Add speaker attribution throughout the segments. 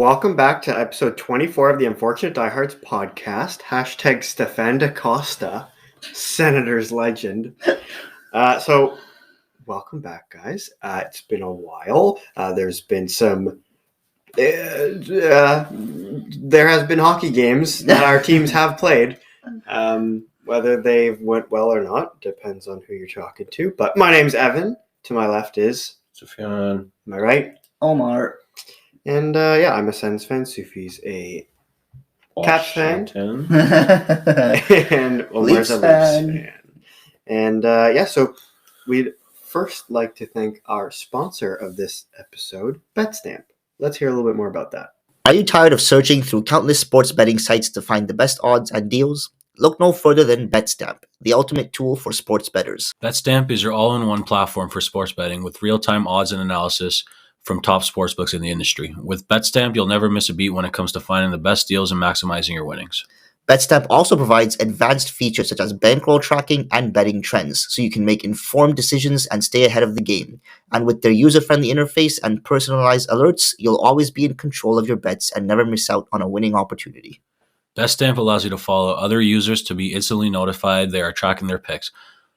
Speaker 1: Welcome back to episode 24 of the Unfortunate Diehards podcast. Hashtag Stefan DaCosta, Senators legend. So, welcome back, guys. It's been a while. There's been some... there has been hockey games that our teams have played. Whether they went well or not depends on who you're talking to. But my name's Evan. To my left is...
Speaker 2: Sufyan.
Speaker 1: Am I right?
Speaker 3: Omar.
Speaker 1: And I'm a Sens fan. Sufi's a Caps fan. And Omar's a Leafs fan. And so we'd first like to thank our sponsor of this episode, Betstamp. Let's hear a little bit more about that.
Speaker 3: Are you tired of searching through countless sports betting sites to find the best odds and deals? Look no further than Betstamp, the ultimate tool for sports bettors.
Speaker 2: Betstamp is your all-in-one platform for sports betting with real-time odds and analysis from top sportsbooks in the industry. With Betstamp, you'll never miss a beat when it comes to finding the best deals and maximizing your winnings.
Speaker 3: Betstamp also provides advanced features such as bankroll tracking and betting trends, so you can make informed decisions and stay ahead of the game. And with their user-friendly interface and personalized alerts, you'll always be in control of your bets and never miss out on a winning opportunity.
Speaker 2: Betstamp allows you to follow other users to be instantly notified they are tracking their picks.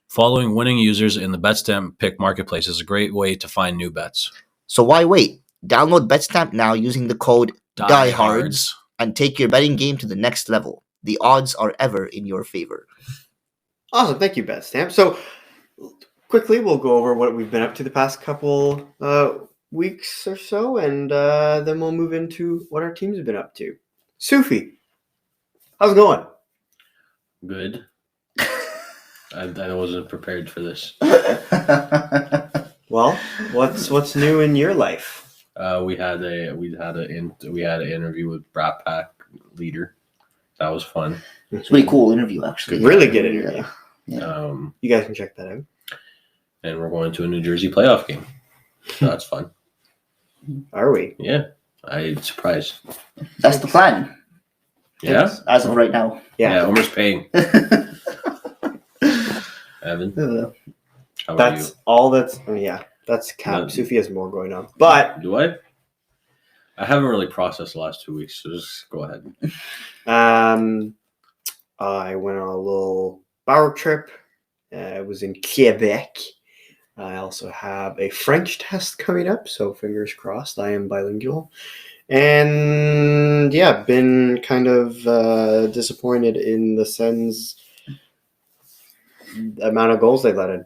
Speaker 2: Following winning users in the Betstamp pick marketplace is a great way to find new bets.
Speaker 3: So why wait? Download Betstamp now using the code DIEHARDS and take your betting game to the next level. The odds are ever in your favor.
Speaker 1: Awesome. Thank you, Betstamp. So quickly, we'll go over what we've been up to the past couple weeks or so, and then we'll move into what our teams have been up to. Sufi, how's it going?
Speaker 2: Good. I wasn't prepared for this.
Speaker 1: Well, what's new in your life?
Speaker 2: We had an interview with Brat Pack leader. That was fun.
Speaker 3: It's a really cool interview, actually.
Speaker 1: Really good interview.
Speaker 3: Yeah.
Speaker 1: You guys can check that out.
Speaker 2: And we're going to a New Jersey playoff game. So that's fun.
Speaker 1: Are we?
Speaker 2: Yeah. I'm surprised.
Speaker 3: That's the plan.
Speaker 2: Yeah?
Speaker 3: As of right now.
Speaker 2: Yeah, Omar's paying. Evan? How about
Speaker 1: That's
Speaker 2: you?
Speaker 1: all that's... that's cap.
Speaker 2: No.
Speaker 1: Sufi has more going on. But...
Speaker 2: Do I? I haven't really processed the last 2 weeks, so just go ahead.
Speaker 1: I went on a little bar trip. I was in Quebec. I also have a French test coming up, so fingers crossed I am bilingual. And been kind of disappointed in the Sens' amount of goals they let in.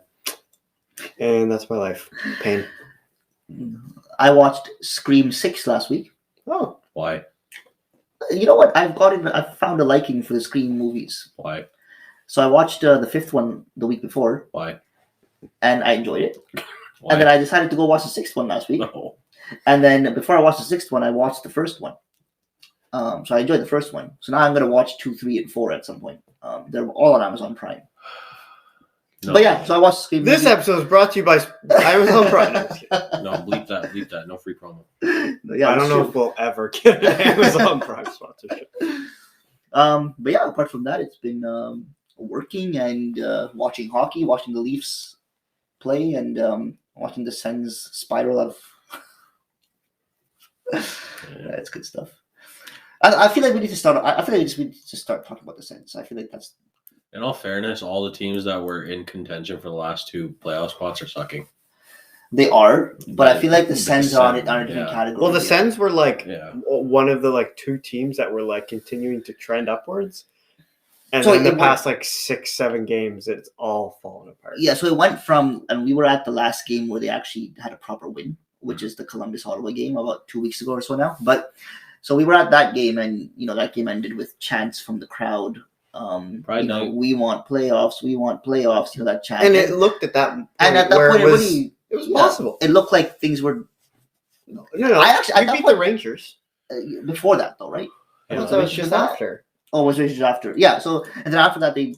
Speaker 1: And that's my life. Pain.
Speaker 3: I watched Scream 6 last week.
Speaker 1: Oh.
Speaker 2: Why?
Speaker 3: You know what? I've found a liking for the Scream movies.
Speaker 2: Why?
Speaker 3: So I watched the fifth one the week before.
Speaker 2: Why?
Speaker 3: And I enjoyed it.
Speaker 2: Why?
Speaker 3: And then I decided to go watch the sixth one last week.
Speaker 2: No.
Speaker 3: And then before I watched the sixth one, I watched the first one. So I enjoyed the first one. So now I'm going to watch 2, 3, and 4 at some point. They're all on Amazon Prime.
Speaker 2: No.
Speaker 3: But yeah, so I watched Scream.
Speaker 1: This episode is brought to you by Amazon Prime.
Speaker 2: No, bleep that. No free promo.
Speaker 3: Yeah,
Speaker 1: I don't know if we'll ever get an Amazon Prime sponsorship.
Speaker 3: But yeah, apart from that, it's been working and watching hockey, watching the Leafs play, and watching the Sens spiral of. It's good stuff. I feel like we need to start. I feel like we need to start talking about the Sens. I feel like that's.
Speaker 2: In all fairness, all the teams that were in contention for the last 2 playoff spots are sucking.
Speaker 3: They are, but I feel like the Sens are in a different category.
Speaker 1: Well, the Sens were one of the 2 teams that were continuing to trend upwards. And so in the past 6-7 games, it's all fallen apart.
Speaker 3: Yeah, so it went from, and we were at the last game where they actually had a proper win, which is the Columbus-Ottawa game about 2 weeks ago or so now. But so we were at that game, and that game ended with chants from the crowd. We want playoffs. We want playoffs. That chant.
Speaker 1: And it looked at that point,
Speaker 3: and at that point,
Speaker 1: it was possible.
Speaker 3: It looked like things were.
Speaker 1: No. I beat the Rangers
Speaker 3: before that, though, right?
Speaker 1: Yeah, that was just after.
Speaker 3: Oh, it was Rangers after. Yeah. So and then after that, they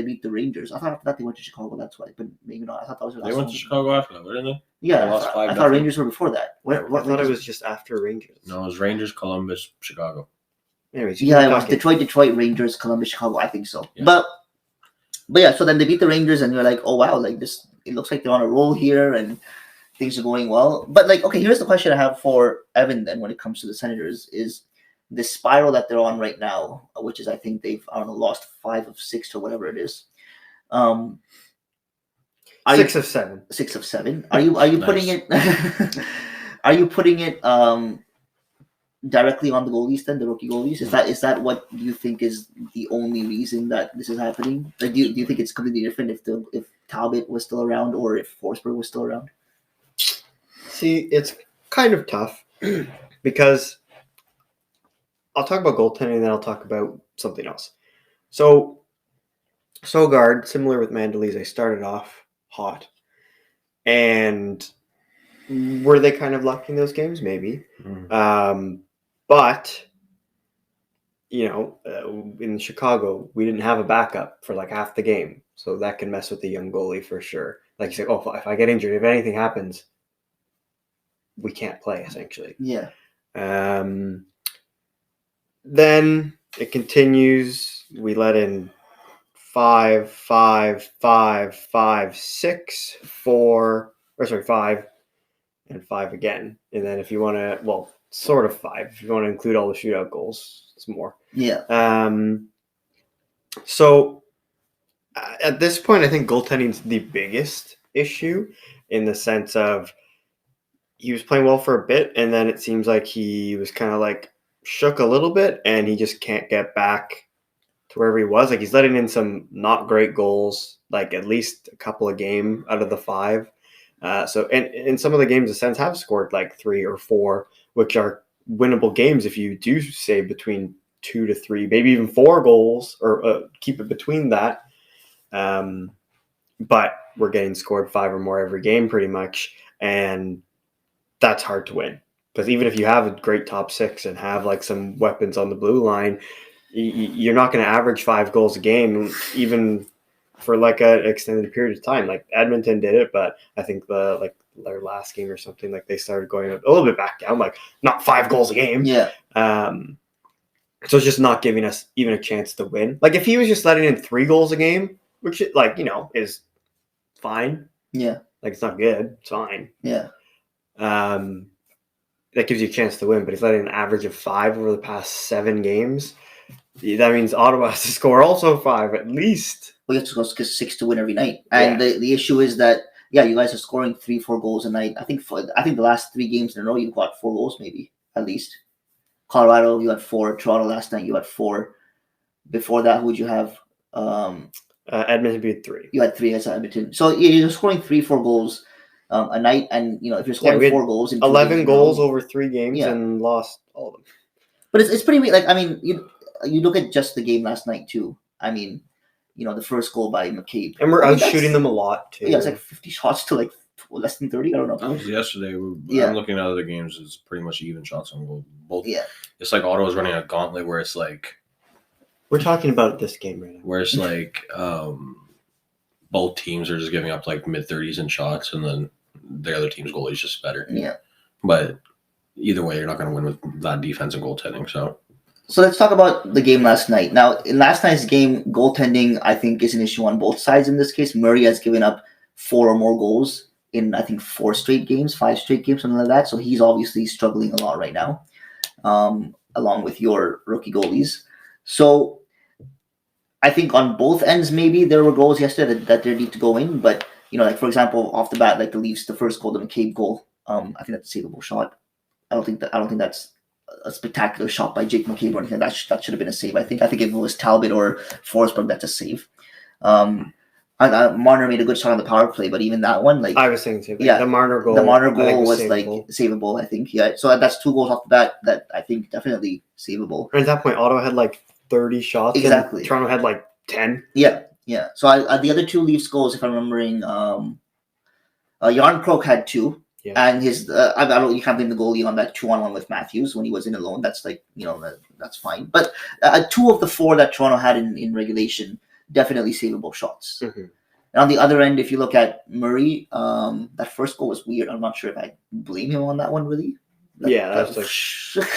Speaker 3: beat the Rangers. I thought after that they went to Chicago. That's why, but maybe not. I thought that was.
Speaker 2: They went to Chicago after that, didn't they?
Speaker 3: Yeah, I thought Rangers were before that.
Speaker 1: I thought it was just after Rangers.
Speaker 2: No, it was Rangers, Columbus, Chicago.
Speaker 1: Anyways,
Speaker 3: it was Detroit, Rangers, Columbus, Chicago. I think so. Yeah. But yeah, so then they beat the Rangers, and you're like, oh wow, like this. It looks like they're on a roll here, and things are going well. But like, okay, here's the question I have for Evan then when it comes to the Senators is the spiral that they're on right now, which is I think they've lost 5 of 6 or whatever it is. Are
Speaker 1: 6
Speaker 3: you,
Speaker 1: of 7.
Speaker 3: 6 of 7. Are you putting
Speaker 2: Nice.
Speaker 3: it? Are you putting it directly on the goalies then, the rookie goalies? Is that what you think is the only reason that this is happening? Like, do you think it's completely different if Talbot was still around or if Forsberg was still around?
Speaker 1: See, it's kind of tough because I'll talk about goaltending and then I'll talk about something else. So, Sogard, similar with Mandalise, started off hot. And were they kind of lucky in those games? Maybe. But, in Chicago, we didn't have a backup for like half the game. So that can mess with the young goalie for sure. Like you said, if I get injured, if anything happens, we can't play, essentially.
Speaker 3: Yeah.
Speaker 1: Then it continues. We let in 5, 5, 5, 5, 6, 4, 5, and 5 again. And then if you want to, sort of 5. If you want to include all the shootout goals, it's more.
Speaker 3: Yeah.
Speaker 1: So at this point, I think goaltending is the biggest issue in the sense of he was playing well for a bit, and then it seems like he was kind of like shook a little bit, and he just can't get back to wherever he was. Like he's letting in some not great goals, like at least a couple a game out of the 5. So in some of the games, the Sens have scored like 3 or 4, which are winnable games if you do say between 2 to 3, maybe even 4 goals, or keep it between that. But we're getting scored 5 or more every game pretty much, and that's hard to win. Because even if you have a great top 6 and have like some weapons on the blue line, you're not going to average 5 goals a game, even for like an extended period of time. Like Edmonton did it, but I think their last game or something, like they started going a little bit back down, like not 5 goals a game.
Speaker 3: Yeah.
Speaker 1: So it's just not giving us even a chance to win. Like if he was just letting in 3 goals a game, which is fine.
Speaker 3: Yeah.
Speaker 1: Like it's not good. It's fine.
Speaker 3: Yeah.
Speaker 1: That gives you a chance to win, but he's letting an average of 5 over the past 7 games. That means Ottawa has to score also 5 at least.
Speaker 3: We have to go 6 to win every night, and the issue is that you guys are scoring 3-4 goals a night. I think the last 3 games in a row you've got 4 goals maybe at least. Colorado you had 4. Toronto last night you had 4. Before that, who would you have?
Speaker 1: Edmonton beat 3.
Speaker 3: You had 3 as Edmonton. So you're scoring 3-4 goals a night, and if you're scoring 4 goals, in
Speaker 1: 11 goals over 3 games and lost all of them.
Speaker 3: But it's pretty weird. Like I mean, you look at just the game last night too. I mean, the first goal by McCabe,
Speaker 1: and we're out shooting them a lot too.
Speaker 3: Yeah, it's like 50 shots to like less than 30. I don't know.
Speaker 2: That was yesterday. I'm looking at other games. It's pretty much even shots on goal. Both. Yeah. It's like Ottawa's running a gauntlet where it's like.
Speaker 1: We're talking about this game right now.
Speaker 2: Where it's like both teams are just giving up like mid-30s in shots, and then the other team's goalie is just better.
Speaker 3: Yeah.
Speaker 2: But either way, you're not going to win with that defense and goaltending. So
Speaker 3: let's talk about the game last night. Now, in last night's game, goaltending, I think, is an issue on both sides in this case. Murray has given up 4 or more goals in, I think, 5 straight games, something like that. So he's obviously struggling a lot right now, along with your rookie goalies. So I think on both ends, maybe there were goals yesterday that they need to go in. But, like, for example, off the bat, like the Leafs, the first goal, the McCabe goal, I think that's a savable shot. I don't think that's a spectacular shot by Jake McCabe or anything. That should have been a save. I think if it was Talbot or Forsberg, that's a save. Marner made a good shot on the power play, but even that one, like
Speaker 1: I was saying, the Marner goal.
Speaker 3: The Marner goal was like savable. I think, So that's 2 goals off the bat that I think definitely savable.
Speaker 1: And at that point, Ottawa had like 30 shots.
Speaker 3: Exactly.
Speaker 1: Toronto had like 10.
Speaker 3: Yeah. So the other 2 Leafs goals, if I'm remembering, Yarncroke had 2. Yeah. And his, I don't, you can't blame the goalie on that 2-on-1 with Matthews when he was in alone. That's like, that's fine. But 2 of the 4 that Toronto had in regulation, definitely savable shots. Mm-hmm. And on the other end, if you look at Murray, that first goal was weird. I'm not sure if I blame him on that one, really.
Speaker 1: That's like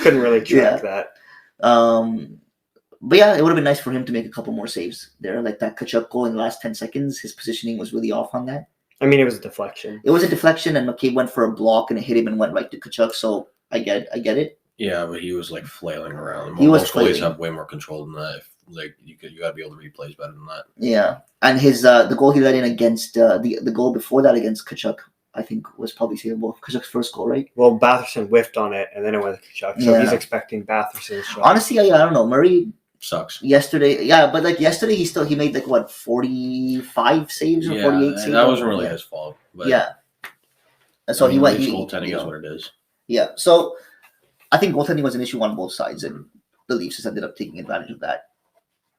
Speaker 1: couldn't really track that.
Speaker 3: But yeah, it would have been nice for him to make a couple more saves there. Like that Kachuk goal in the last 10 seconds, his positioning was really off on that.
Speaker 1: I mean, it was a deflection.
Speaker 3: It was a deflection, and McCabe went for a block, and it hit him and went right to Kachuk. So I get it.
Speaker 2: Yeah, but he was like flailing around.
Speaker 3: He was
Speaker 2: Most goalies
Speaker 3: flailing.
Speaker 2: have way more control than that. Like you got to be able to replays better than that.
Speaker 3: Yeah, and his the goal he let in against the goal before that against Kachuk, I think was probably savable. Kachuk's first goal, right?
Speaker 1: Well, Batherson whiffed on it, and then it went to Kachuk. So
Speaker 3: Yeah.
Speaker 1: he's expecting Batherson's shot.
Speaker 3: Honestly, I don't know. Murray
Speaker 2: Sucks.
Speaker 3: yesterday, but like yesterday, he made like what 45 saves or 48 saves.
Speaker 2: That wasn't really his fault. But
Speaker 3: Yeah. And so he went.
Speaker 2: Goaltending is what it is.
Speaker 3: Yeah. So I think goaltending was an issue on both sides, and the Leafs just ended up taking advantage of that.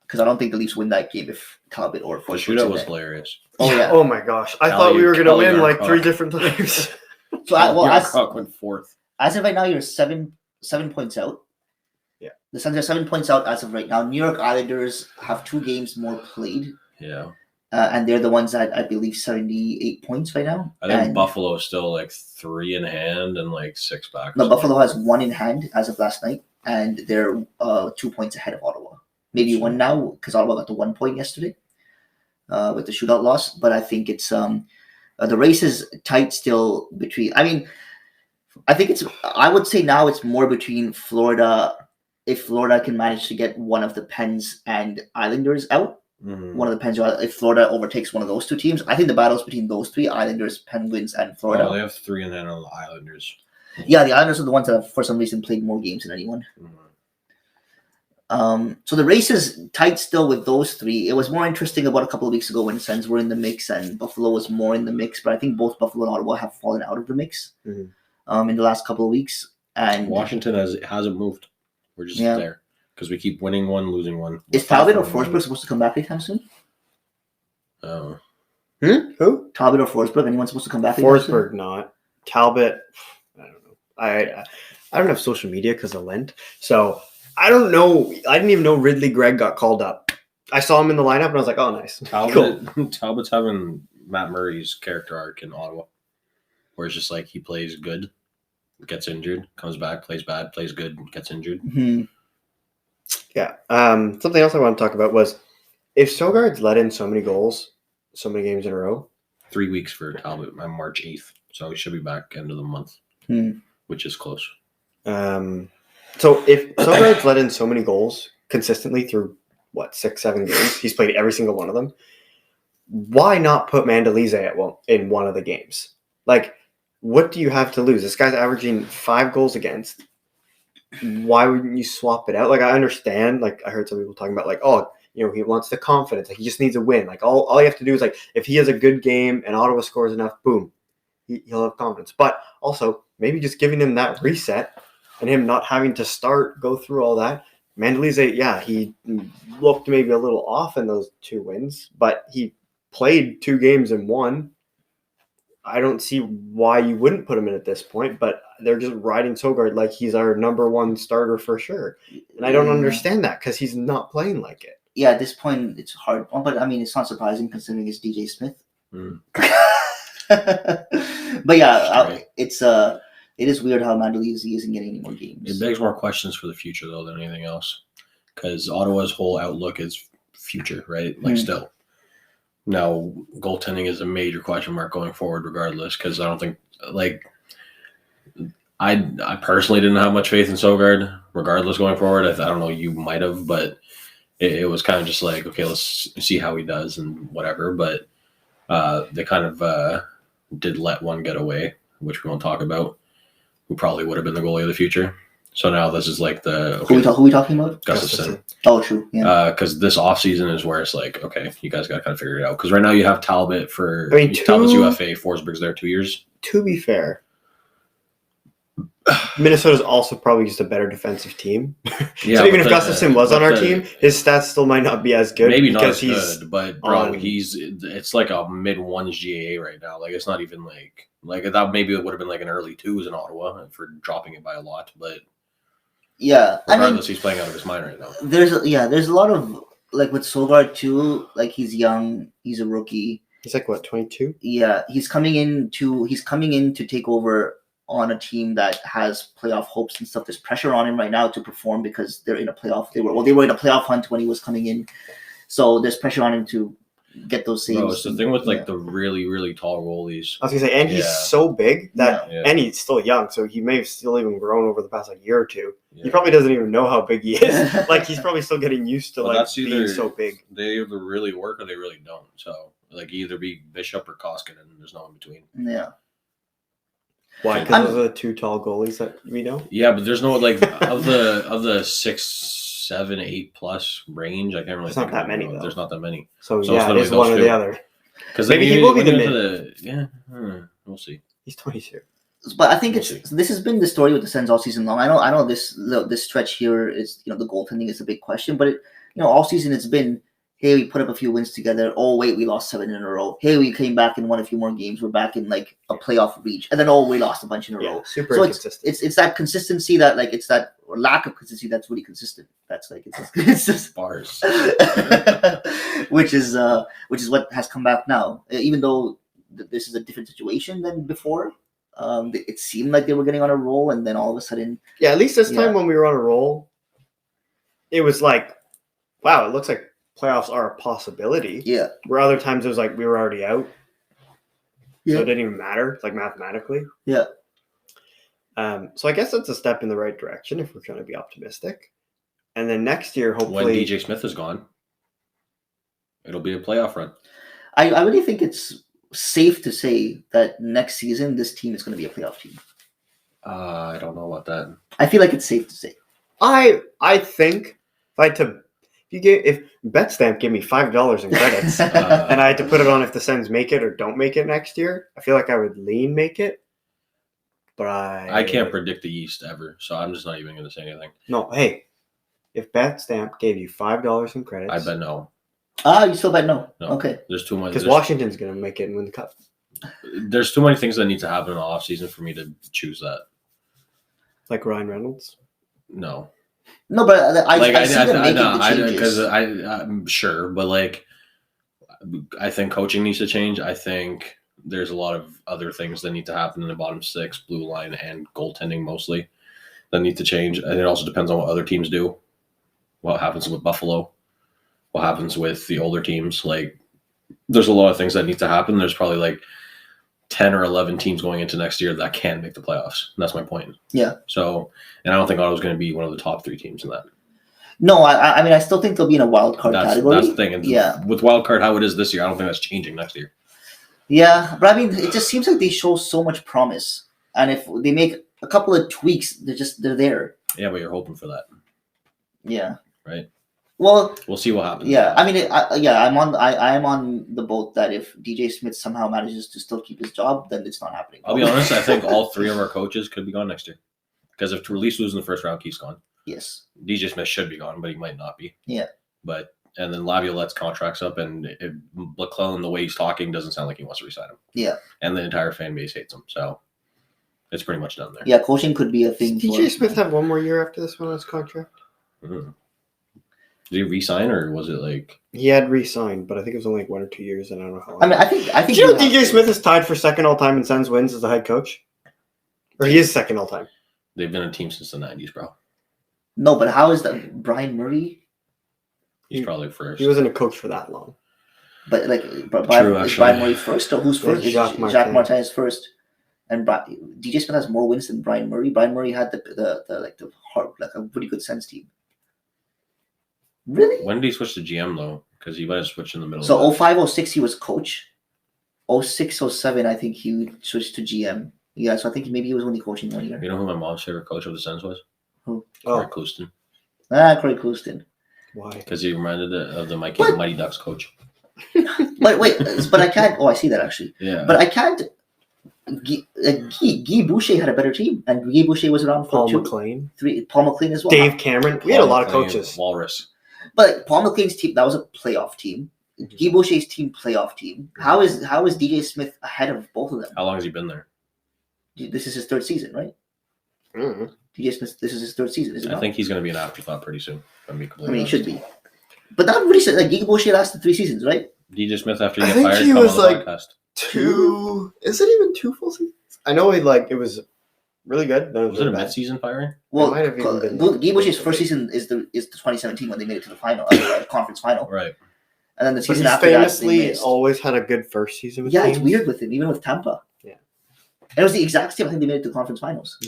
Speaker 3: Because I don't think the Leafs win that game if Talbot or
Speaker 2: The
Speaker 3: Forsberg.
Speaker 2: shootout was hilarious.
Speaker 3: Oh yeah.
Speaker 1: Oh my gosh! I thought we were going to
Speaker 2: Kelly
Speaker 1: win like
Speaker 2: Yarcock.
Speaker 1: 3 different times.
Speaker 3: So
Speaker 2: Yarcock went fourth.
Speaker 3: as of right now, you're seven points out.
Speaker 1: Yeah.
Speaker 3: The Sens are 7 points out as of right now. New York Islanders have 2 games more played.
Speaker 2: Yeah.
Speaker 3: And they're the ones at, I believe, 78 points right now.
Speaker 2: I think
Speaker 3: And
Speaker 2: Buffalo is still like 3 in hand and like 6 back.
Speaker 3: No, Buffalo has 1 in hand as of last night, and they're 2 points ahead of Ottawa. Maybe 1 now because Ottawa got the 1 point yesterday with the shootout loss. But I think it's the race is tight still between. I mean, I would say now it's more between Florida. If Florida can manage to get one of the Pens and Islanders out, one of the Pens, if Florida overtakes one of those 2 teams, I think the battle's between those 3: Islanders, Penguins, and Florida.
Speaker 2: Oh, they have 3 in hand on the Islanders.
Speaker 3: Yeah, the Islanders are the ones that have, for some reason, played more games than anyone. So the race is tight still with those 3. It was more interesting about a couple of weeks ago when Sens were in the mix and Buffalo was more in the mix, but I think both Buffalo and Ottawa have fallen out of the mix in the last couple of weeks. And
Speaker 2: Washington hasn't moved. We're just there because we keep winning 1, losing 1.
Speaker 3: Is Talbot or Forsberg supposed to come back anytime soon?
Speaker 2: Oh.
Speaker 1: Who?
Speaker 3: Talbot or Forsberg? Anyone supposed to come back? anytime soon?
Speaker 1: Forsberg not. Talbot. I don't know. I don't have social media because of Lent, so I don't know. I didn't even know Ridley Gregg got called up. I saw him in the lineup and I was like, oh, nice.
Speaker 2: Talbot's having Matt Murray's character arc in Ottawa, where it's just like he plays good, gets injured, comes back, plays bad, plays good, gets injured.
Speaker 3: Mm-hmm.
Speaker 1: Yeah. Something else I want to talk about was if Sogard's let in so many goals, so many games in a row.
Speaker 2: 3 weeks for Talbot on March 8th, so he should be back end of the month, which is close.
Speaker 1: So if Sogard's let in so many goals consistently through 6-7 games, he's played every single one of them. Why not put Mandalise in one of the games? Like, what do you have to lose? This guy's averaging 5 goals against. Why wouldn't you swap it out? Like, I understand. Like, I heard some people talking about, like, oh, he wants the confidence. Like, he just needs a win. Like, all you have to do is, like, if he has a good game and Ottawa scores enough, boom, he'll have confidence. But also, maybe just giving him that reset and him not having to go through all that. Mandalise, he looked maybe a little off in those 2 wins, but he played 2 games and won. I don't see why you wouldn't put him in at this point, but they're just riding Sogard like he's our number 1 starter for sure. And I don't understand that because he's not playing like it.
Speaker 3: Yeah, at this point, it's hard. But, I mean, it's not surprising considering it's DJ Smith. But, yeah, it is weird how Mandalise isn't getting any more games.
Speaker 2: It begs more questions for the future, though, than anything else. Because Ottawa's whole outlook is future, right? Like, still. Now, goaltending is a major question mark going forward, regardless, because I don't think, I personally didn't have much faith in Sogard, regardless, going forward. I don't know, you might have, but it was kind of just like, okay, let's see how he does and whatever. But they kind of did let one get away, which we won't talk about, who probably would have been the goalie of the future. So now this is like the...
Speaker 3: Okay, who are we talking about?
Speaker 2: Gustafsson.
Speaker 3: Oh, true. Yeah.
Speaker 2: Because this offseason is where it's like, okay, you guys got to kind of figure it out. Because right now you have Talbot for... Talbot's UFA, Forsberg's there 2 years.
Speaker 1: To be fair, Minnesota's also probably just a better defensive team.
Speaker 2: Yeah,
Speaker 1: so even if Gustafsson was on our team, his stats still might not be as good.
Speaker 2: Maybe not
Speaker 1: because
Speaker 2: as good, but bro, it's like a mid-1s GAA right now. Like, it's not even like that. Maybe it would have been like an early 2s in Ottawa for dropping it by a lot, but
Speaker 3: yeah,
Speaker 2: regardless, he's playing out of his mind right now.
Speaker 3: There's a lot of, like, with Sogard too, like, he's young, he's a rookie.
Speaker 1: He's like, what, 22?
Speaker 3: Yeah, he's coming in to take over on a team that has playoff hopes and stuff. There's pressure on him right now to perform because they're in a playoff. They were in a playoff hunt when he was coming in, so there's pressure on him to get those saves.
Speaker 2: Bro, it's the thing with like the really, really tall goalies.
Speaker 1: I was gonna say, and he's so big that,
Speaker 2: Yeah.
Speaker 1: and he's still young, so he may have still even grown over the past like year or two.
Speaker 2: Yeah.
Speaker 1: He probably doesn't even know how big he is. Like he's probably still getting used to like being so big.
Speaker 2: They either really work or they really don't. So like either be Bishop or Koskinen, and there's no in between.
Speaker 3: Yeah.
Speaker 1: Why? Because those are the two tall goalies that we know.
Speaker 2: Yeah, but there's no like of the 6, 7, 8 plus range. I can't really.
Speaker 1: There's not that many. Though.
Speaker 2: There's not that many.
Speaker 1: So
Speaker 2: it's
Speaker 1: yeah, it is one or the other.
Speaker 2: Because
Speaker 1: maybe he will be the mid.
Speaker 2: We'll see.
Speaker 1: He's 22.
Speaker 3: But I think this has been the story with the Sens all season long. I know this stretch here is the goaltending is a big question, but all season it's been, hey, we put up a few wins together. Oh wait, we lost 7 in a row. Hey, we came back and won a few more games. We're back in like a playoff reach, and then we lost a bunch in a row.
Speaker 1: Super
Speaker 3: so
Speaker 1: consistent.
Speaker 3: It's that consistency that like it's that lack of consistency that's really consistent. That's like it's just
Speaker 2: bars,
Speaker 3: which is what has come back now. Even though this is a different situation than before. It seemed like they were getting on a roll, and then all of a sudden,
Speaker 1: at least this time when we were on a roll, it was like, wow, it looks like playoffs are a possibility.
Speaker 3: Yeah.
Speaker 1: Where other times it was like we were already out.
Speaker 3: Yeah.
Speaker 1: So it didn't even matter, like mathematically.
Speaker 3: Yeah.
Speaker 1: So I guess that's a step in the right direction if we're trying to be optimistic. And then next year, hopefully,
Speaker 2: when DJ Smith is gone, it'll be a playoff run.
Speaker 3: I really think it's safe to say that next season this team is going to be a playoff team.
Speaker 2: I don't know about that.
Speaker 3: I feel like it's safe to say.
Speaker 1: I think if Betstamp gave me $5 in credits and I had to put it on if the Sens make it or don't make it next year, I feel like I would lean make it. But I
Speaker 2: can't predict the East ever, so I'm just not even going to say anything.
Speaker 1: No, hey, if Betstamp gave you $5 in credits,
Speaker 2: I bet no.
Speaker 3: You still bet no?
Speaker 2: No.
Speaker 3: Okay.
Speaker 2: There's too much.
Speaker 1: Because Washington's going to make it and win the cup.
Speaker 2: There's too many things that need to happen in the offseason for me to choose that.
Speaker 1: Like Ryan Reynolds?
Speaker 2: No.
Speaker 3: No, but I see them making the changes.
Speaker 2: Because I'm sure, but like, I think coaching needs to change. I think there's a lot of other things that need to happen in the bottom 6, blue line, and goaltending mostly that need to change. And it also depends on what other teams do. What happens with Buffalo? What happens with the older teams? Like, there's a lot of things that need to happen. There's probably like 10 or 11 teams going into next year that can make the playoffs. And that's my point.
Speaker 3: Yeah.
Speaker 2: So, and I don't think Ottawa's going to be one of the top 3 teams in that.
Speaker 3: No, I mean, I still think they'll be in a wild card category.
Speaker 2: That's the thing. And with wild card, how it is this year, I don't think that's changing next year.
Speaker 3: Yeah, but I mean, it just seems like they show so much promise. And if they make a couple of tweaks, they're there.
Speaker 2: Yeah, but you're hoping for that.
Speaker 3: Yeah.
Speaker 2: Right.
Speaker 3: Well,
Speaker 2: we'll see what happens.
Speaker 3: Yeah, I mean, I am on the boat that if DJ Smith somehow manages to still keep his job, then it's not happening.
Speaker 2: I'll be honest. I think all 3 of our coaches could be gone next year, because if Release loses in the first round, Keith's gone.
Speaker 3: Yes.
Speaker 2: DJ Smith should be gone, but he might not be.
Speaker 3: Yeah.
Speaker 2: And then Laviolette's contract's up, and McClellan, the way he's talking, doesn't sound like he wants to resign him.
Speaker 3: Yeah.
Speaker 2: And the entire fan base hates him, so it's pretty much done there.
Speaker 3: Yeah, coaching could be a thing.
Speaker 1: Does DJ Smith have one more year after this one on his contract?
Speaker 2: Mm-hmm. Did he re-sign, or was it like
Speaker 1: he had re-signed? But I think it was only like 1 or 2 years, and I don't know how long.
Speaker 3: I mean, I think.
Speaker 1: Do you know DJ Smith is tied for second all time in Sens wins as the head coach, or he is second all time?
Speaker 2: They've been a team since the 90s, bro.
Speaker 3: No, but how is that Brian Murray?
Speaker 2: He's probably first.
Speaker 1: He wasn't a coach for that long.
Speaker 3: But is Brian Murray first, or who's first?
Speaker 1: Jacques
Speaker 3: Martin is first, and DJ Smith has more wins than Brian Murray. Brian Murray had the hard, like a pretty good Sens team. Really?
Speaker 2: When did he switch to GM though? Because he might have switched in the middle.
Speaker 3: So 05-06 he was coach. 06-07 I think he switched to GM. Yeah, so I think maybe he was only coaching 1 year.
Speaker 2: You know who my mom's favorite coach of the Sens was?
Speaker 3: Who?
Speaker 2: Corey Clouston.
Speaker 3: Corey Clouston.
Speaker 1: Why?
Speaker 2: Because he reminded of the Mighty Ducks coach.
Speaker 3: but I can't. Oh, I see that actually.
Speaker 2: Yeah.
Speaker 3: But I can't. Guy Boucher had a better team, and Guy Boucher was around for
Speaker 1: Paul McLean
Speaker 3: as well.
Speaker 1: Dave Cameron. We had a lot of coaches.
Speaker 2: Walrus.
Speaker 3: But Paul McLean's team, that was a playoff team. Guy Boucher's team, playoff team. How is DJ Smith ahead of both of them?
Speaker 2: How long has he been there?
Speaker 3: This is his 3rd season, right?
Speaker 1: Mm-hmm.
Speaker 3: DJ Smith, this is his 3rd season, is it not?
Speaker 2: I think he's going to be an afterthought pretty soon.
Speaker 3: He should be. But that really said, like, Guy Boucher lasted 3 seasons, right?
Speaker 2: DJ Smith, after he got
Speaker 1: I think
Speaker 2: fired,
Speaker 1: he
Speaker 2: come
Speaker 1: was
Speaker 2: on the
Speaker 1: like
Speaker 2: podcast.
Speaker 1: 2. Is it even 2 full seasons? I know it was really good. Then
Speaker 2: Was it a mid-season firing?
Speaker 3: Well,
Speaker 1: might have even been
Speaker 3: Guy Boucher's first season is the 2017 when they made it to the final, the conference final.
Speaker 2: Right.
Speaker 3: And then the
Speaker 1: But
Speaker 3: season
Speaker 1: he's
Speaker 3: after that, they
Speaker 1: famously
Speaker 3: missed.
Speaker 1: always had a good first season with
Speaker 3: Yeah,
Speaker 1: teams.
Speaker 3: it's weird with him, even with Tampa.
Speaker 1: Yeah.
Speaker 3: And it was the exact same. I think they made it to conference finals.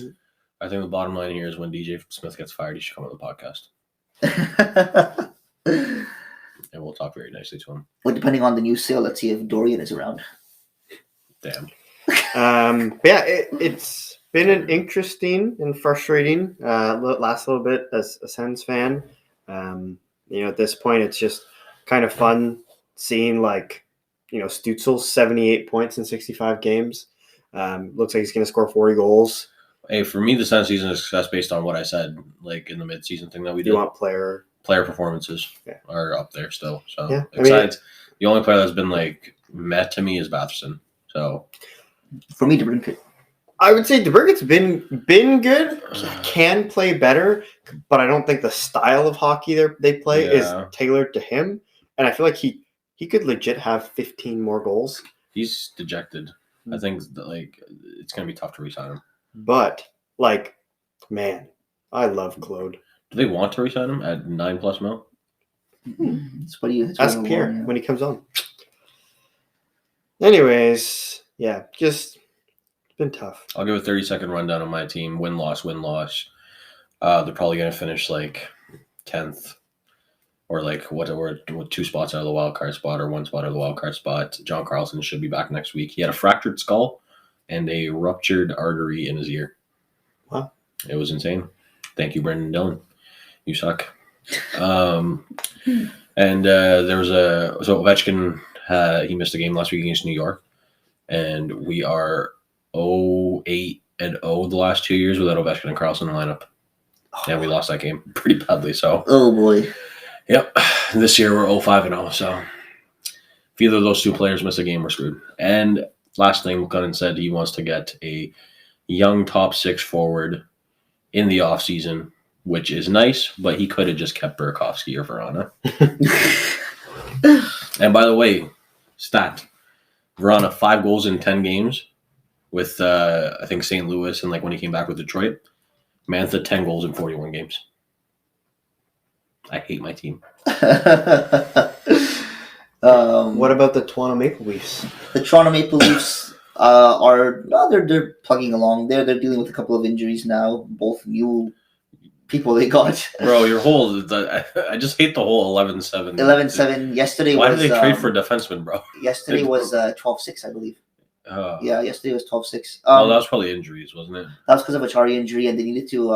Speaker 2: I think the bottom line here is when DJ Smith gets fired, he should come on the podcast, and we'll talk very nicely to him.
Speaker 3: Well, depending on the new sale, let's see if Dorian is around.
Speaker 2: Damn.
Speaker 1: But yeah, it's been an interesting and frustrating last little bit as a Sens fan. At this point, it's just kind of fun seeing Stutzel's 78 points in 65 games. Looks like he's going to score 40 goals.
Speaker 2: Hey, for me, the Sens season is a success based on what I said, like in the mid-season thing that we did.
Speaker 1: You want player
Speaker 2: performances are up there still. So
Speaker 1: yeah,
Speaker 2: besides, the only player that's been like met to me is Batherson. So
Speaker 3: for me, DeBrincat.
Speaker 1: I would say DeBrincat's been good. Can play better, but I don't think the style of hockey they play is tailored to him. And I feel like he could legit have 15 more goals.
Speaker 2: He's dejected. I think that, it's gonna be tough to resign him.
Speaker 1: But man, I love Claude.
Speaker 2: Do they want to resign him at $9+ million?
Speaker 1: Ask Pierre when he comes on. Anyways, yeah, just been tough.
Speaker 2: I'll give a 30-second rundown on my team. Win-loss. They're probably gonna finish 10th, or what 2 spots out of the wild card spot, or 1 spot out of the wild card spot. John Carlson should be back next week. He had a fractured skull and a ruptured artery in his ear.
Speaker 1: Wow.
Speaker 2: It was insane. Thank you, Brendan Dillon. You suck. And there was so Ovechkin, he missed a game last week against New York, and we are 0-8-0 the last 2 years without Ovechkin and Carlson in the lineup. And we lost that game pretty badly. So.
Speaker 3: Oh boy.
Speaker 2: Yep. This year we're 0-5-0. So if either of those 2 players miss a game, we're screwed. And last thing, McCunnon said he wants to get a young top 6 forward in the offseason, which is nice, but he could have just kept Burakovsky or Verana. And by the way, stat, Verana 5 goals in 10 games with, I think, St. Louis, and when he came back with Detroit. Mantha 10 goals in 41 games. I hate my team.
Speaker 1: What about the Toronto Maple Leafs?
Speaker 3: The Toronto Maple Leafs they're plugging along. They're dealing with a couple of injuries now. Both new people they got.
Speaker 2: Bro, I just hate the whole 11-7.
Speaker 3: 11-7. Yesterday
Speaker 2: Why
Speaker 3: was.
Speaker 2: Why did they trade for defensemen, bro?
Speaker 3: Yesterday was 12-6, I believe. Yeah, yesterday was 12-6.
Speaker 2: That was probably injuries, wasn't it?
Speaker 3: That was because of a Chari injury, and they needed to.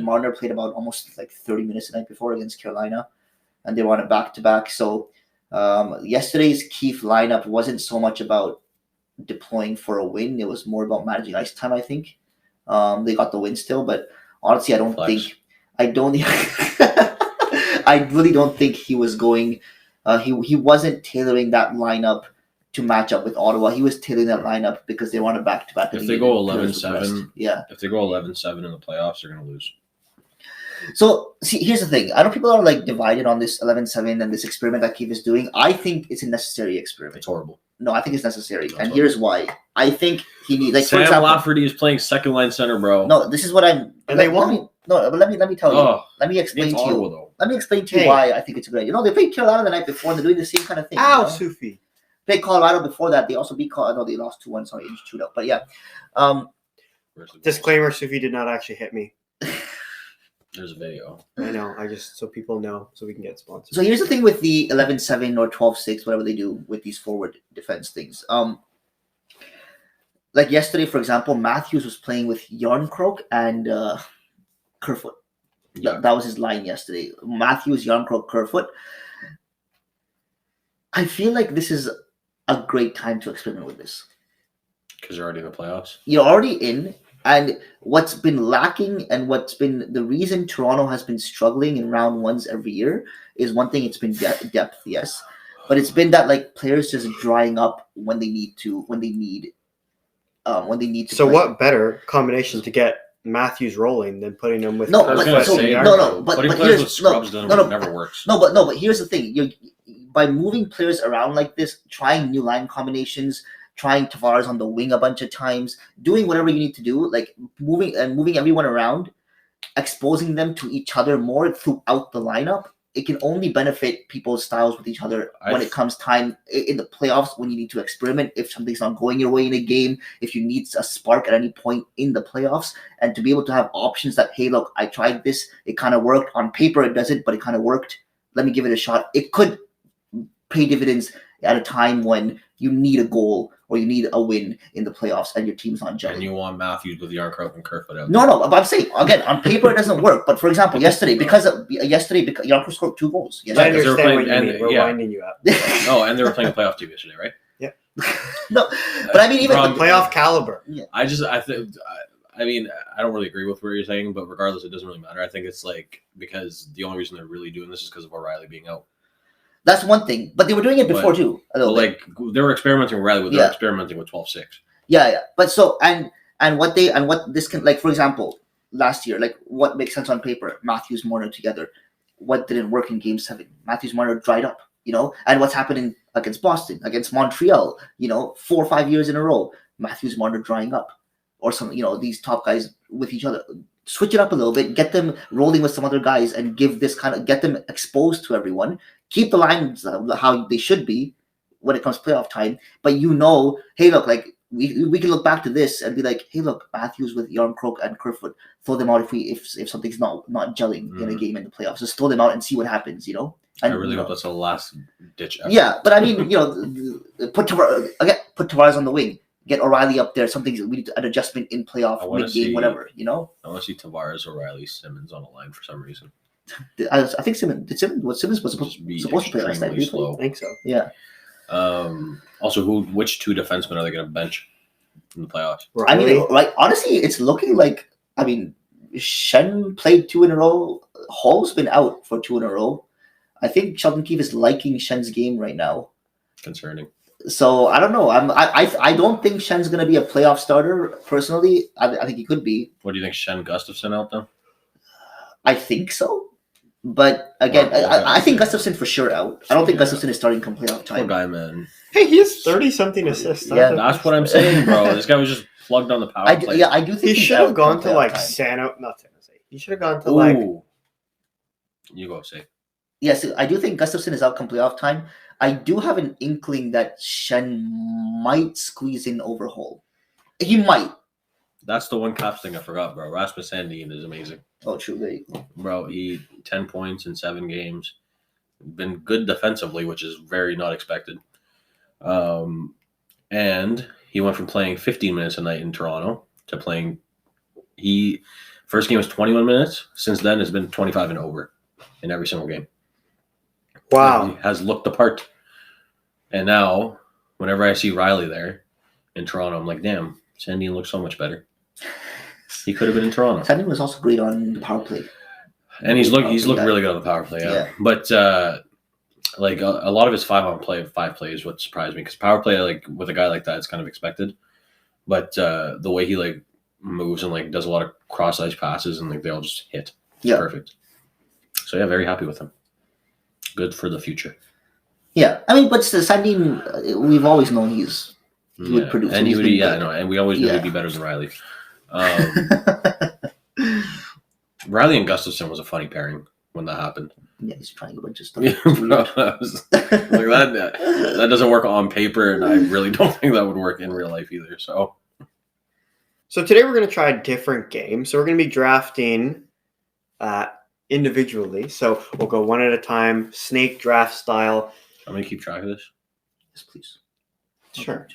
Speaker 3: Marner played about almost 30 minutes the night before against Carolina, and they were on a back-to-back. So yesterday's Keefe lineup wasn't so much about deploying for a win; it was more about managing ice time. I think they got the win still, but honestly, I really don't think he was going. He wasn't tailoring that lineup to match up with Ottawa. He was tailoring that lineup because they want a back-to-back.
Speaker 2: If they go 11-7,
Speaker 3: yeah.
Speaker 2: If they go 11-7 in the playoffs, they're going to lose.
Speaker 3: So, see, here's the thing. I know people are divided on this 11-7 and this experiment that Keefe is doing. I think it's a necessary experiment.
Speaker 2: It's horrible.
Speaker 3: No, I think it's necessary, and here's why. I think he needs
Speaker 2: Sam Lafferty is playing second-line center, bro.
Speaker 3: No, this is what I'm.
Speaker 1: And they won.
Speaker 3: Let me tell you. Let me explain to
Speaker 2: Ottawa,
Speaker 3: you.
Speaker 2: though.
Speaker 3: Let me explain to you why I think it's a good idea. They played Carolina the night before, and they're doing the same kind of thing.
Speaker 1: Ow, Sufi.
Speaker 3: Played Colorado before that. They also beat Colorado. They lost 2-1. Sorry, in shootout. But yeah.
Speaker 1: Disclaimer: Sufi did not actually hit me.
Speaker 2: There's a video.
Speaker 1: I know. I just so people know, so we can get sponsored.
Speaker 3: So here's the thing with the 11-7 or 12-6, whatever they do with these forward defense things. Like yesterday, for example, Matthews was playing with Yarncroke and Kerfoot.
Speaker 2: Yeah.
Speaker 3: That was his line yesterday. Matthews, Yarncroke, Kerfoot. I feel like this is a great time to experiment with this.
Speaker 2: Because you're already in the playoffs?
Speaker 3: You're already in, and what's been lacking and what's been the reason Toronto has been struggling in round ones every year is one thing, it's been depth, yes. But it's been that players just drying up when they need to
Speaker 1: So play. What better combination to get Matthews rolling than putting him with
Speaker 2: putting players with scrubs never works.
Speaker 3: But here's the thing. By moving players around like this, trying new line combinations, trying Tavares on the wing a bunch of times, doing whatever you need to do, moving everyone around, exposing them to each other more throughout the lineup, it can only benefit people's styles with each other when it comes time in the playoffs, when you need to experiment if something's not going your way in a game, if you need a spark at any point in the playoffs, and to be able to have options that, hey, look, I tried this, it kind of worked. On paper it doesn't, but it kind of worked. Let me give it a shot. It could pay dividends at a time when you need a goal or you need a win in the playoffs and your team's not gelling.
Speaker 2: And you want Matthews with Yarncroke and Kerfoot out.
Speaker 3: No, but I'm saying, again, on paper it doesn't work. But for example, yesterday, because Yarncroke scored 2 goals.
Speaker 1: I understand what you mean. We're winding you up.
Speaker 2: Oh, and they were playing a playoff team yesterday, right?
Speaker 1: Yeah.
Speaker 3: No, but I mean, even
Speaker 1: the playoff caliber.
Speaker 3: Yeah.
Speaker 2: I mean, I don't really agree with what you're saying, but regardless, it doesn't really matter. I think it's like, because the only reason they're really doing this is because of O'Reilly being out.
Speaker 3: That's one thing, but they were doing it before too.
Speaker 2: Like they were experimenting with Riley, they're experimenting with 12-6.
Speaker 3: Yeah. But so and what this can, like, for example, last year, like, what makes sense on paper? Matthews, Marner together. What didn't work in Game 7? Matthews, Marner dried up, and what's happening against Boston, against Montreal, 4 or 5 years in a row, Matthews, Marner drying up, or some, these top guys with each other. Switch it up a little bit, get them rolling with some other guys, and get them exposed to everyone. Keep the lines how they should be when it comes to playoff time. But hey, look, like we can look back to this and be like, hey, look, Matthews with Yarncroke and Kerfoot, throw them out if something's not gelling in a game in the playoffs. Just throw them out and see what happens. And,
Speaker 2: I really hope that's the last ditch effort.
Speaker 3: Yeah, but I mean, put Tavares on the wing. Get O'Reilly up there. We need an adjustment in playoff, mid-game, whatever. I
Speaker 2: want to see Tavares, O'Reilly, Simmons on a line for some reason.
Speaker 3: I think Simmons was supposed to play last night.
Speaker 1: Slow. I think so.
Speaker 3: Yeah.
Speaker 2: Also, which 2 defensemen are they going to bench in the playoffs?
Speaker 3: I mean, honestly, it's looking like, Shen played 2 in a row. Hall's been out for 2 in a row. I think Sheldon Keefe is liking Shen's game right now.
Speaker 2: Concerning.
Speaker 3: So I don't know. I don't think Shen's going to be a playoff starter. Personally, I think he could be.
Speaker 2: What do you think, Shen Gustafsson out though?
Speaker 3: I think so, but again, I think Gustafsson for sure out. I don't think Gustafsson is starting come playoff time.
Speaker 2: Poor guy, man.
Speaker 1: Hey, he has 30-something assists.
Speaker 3: Yeah,
Speaker 2: that's what I'm saying, bro. This guy was just plugged on the power play.
Speaker 3: Yeah, I do think
Speaker 1: he should have gone to like San Jose. He should have gone to like.
Speaker 2: You go, say.
Speaker 3: Yes, I do think Gustafsson is out come playoff time. I do have an inkling that Shen might squeeze in over Hall. He might.
Speaker 2: That's the one Caps thing I forgot, bro. Rasmus Sandin is amazing.
Speaker 3: Oh, true. There you go.
Speaker 2: Bro, he 10 points in 7 games. Been good defensively, which is very not expected. And he went from playing 15 minutes a night in Toronto to playing. First game was 21 minutes. Since then, it's been 25 and over in every single game.
Speaker 1: Wow.
Speaker 2: He has looked the part. And now, whenever I see Riley there in Toronto, I'm like, damn, Sandin looks so much better. He could have been in Toronto.
Speaker 3: Sandin was also great on the power play.
Speaker 2: And he's looked really good on the power play, yeah. But like a lot of his 5 play is what surprised me, because power play, like with a guy like that, it's kind of expected. But the way he like moves and like does a lot of cross ice passes and like they all just hit. It's perfect. So yeah, very happy with him. Good for the future.
Speaker 3: Yeah, I mean, but Sandin, we've always known he would produce,
Speaker 2: and and we always knew he'd be better than Riley. Riley and Gustafsson was a funny pairing when that happened.
Speaker 3: Yeah, he's trying a bunch of stuff.
Speaker 2: That doesn't work on paper, and I really don't think that would work in real life either. So
Speaker 1: today we're going to try a different game. So we're going to be drafting individually. So we'll go one at a time, snake draft style.
Speaker 2: I'm going to keep track of this.
Speaker 3: Yes, please.
Speaker 1: Sure.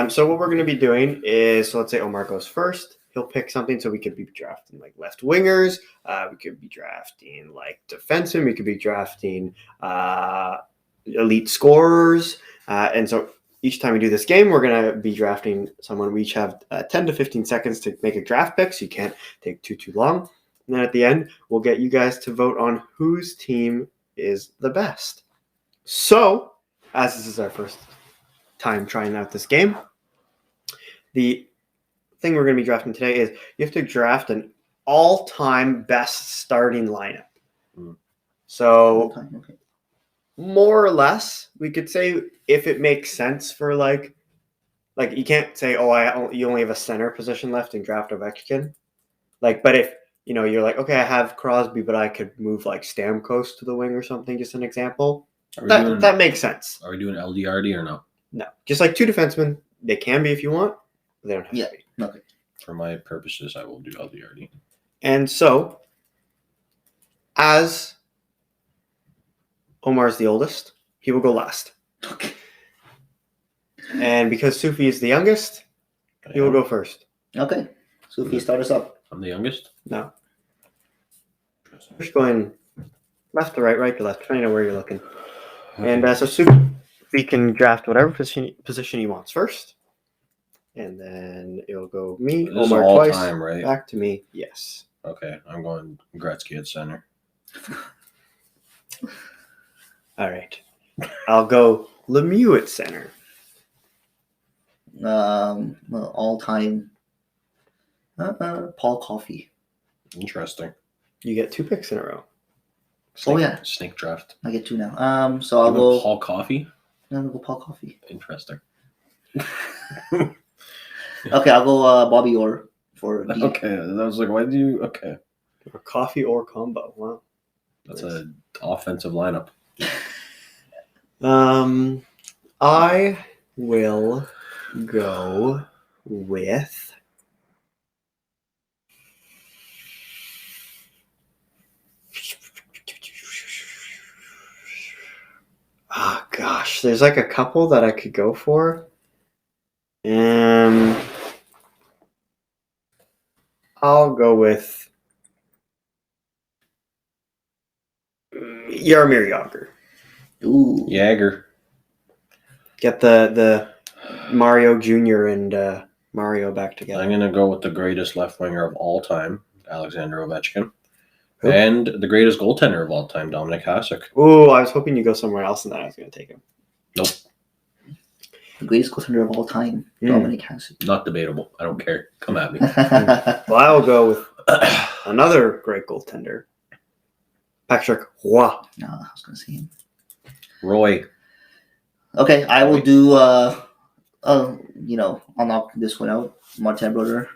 Speaker 1: So what we're going to be doing is, let's say Omar goes first. He'll pick something, so we could be drafting like left wingers. We could be drafting like defensemen. We could be drafting elite scorers. And so each time we do this game, we're going to be drafting someone. We each have 10 to 15 seconds to make a draft pick, so you can't take too long. And then at the end, we'll get you guys to vote on whose team is the best. So, as this is our first time trying out this game, the thing we're going to be drafting today is you have to draft an all-time best starting lineup. So, more or less, we could say if it makes sense for like you can't say, you only have a center position left and draft Ovechkin. But if you're like, okay, I have Crosby, but I could move like Stamkos to the wing or something. Just an example. That makes sense.
Speaker 2: Are we doing LDRD or no?
Speaker 1: No, just like two defensemen, they can be if you want. But they don't have to be.
Speaker 3: Okay.
Speaker 2: For my purposes, I will do LDRD.
Speaker 1: And so, as Omar's the oldest, he will go last.
Speaker 3: Okay.
Speaker 1: And because Sufi is the youngest, he will go first.
Speaker 3: Okay. So if you start us up.
Speaker 2: I'm the youngest?
Speaker 1: No. Just going left to right to left, depending on where you're looking.
Speaker 2: Okay.
Speaker 1: And so Sufi can draft whatever position he wants first. And then it'll go me,
Speaker 2: This is
Speaker 1: Omar
Speaker 2: all
Speaker 1: twice,
Speaker 2: time, right?
Speaker 1: back to me. Yes.
Speaker 2: Okay, I'm going Gretzky at center.
Speaker 1: All right. I'll go Lemieux at center.
Speaker 3: All time. Paul Coffey.
Speaker 2: Interesting.
Speaker 1: You get 2 picks in a row.
Speaker 2: Snake draft.
Speaker 3: I get 2 now. So I'll go
Speaker 2: Paul Coffey.
Speaker 3: I'll go Paul Coffey.
Speaker 2: Interesting.
Speaker 3: Okay, I'll go Bobby Orr for D.
Speaker 2: Okay, I was like, why do you? Okay,
Speaker 1: Or coffee or combo. Wow.
Speaker 2: that's an offensive lineup.
Speaker 1: I will go with oh gosh, there's like a couple that I could go for. I'll go with Jaromir Jagr.
Speaker 3: Ooh.
Speaker 2: Jagger.
Speaker 1: Get the Mario Jr. and Mario back together.
Speaker 2: I'm gonna go with the greatest left winger of all time, Alexander Ovechkin,
Speaker 1: Who?
Speaker 2: and the greatest goaltender of all time, Dominic Hasek.
Speaker 1: Oh, I was hoping you'd go somewhere else and then I was going to take him.
Speaker 2: Nope,
Speaker 3: The greatest goaltender of all time, Dominic Hasek.
Speaker 2: not debatable. I don't care. Come at me.
Speaker 1: Well, I'll go with another great goaltender, Patrick Roy.
Speaker 3: No, I was going to say him.
Speaker 2: Roy.
Speaker 3: Okay, I will do. I'll knock this one out. Martin Brodeur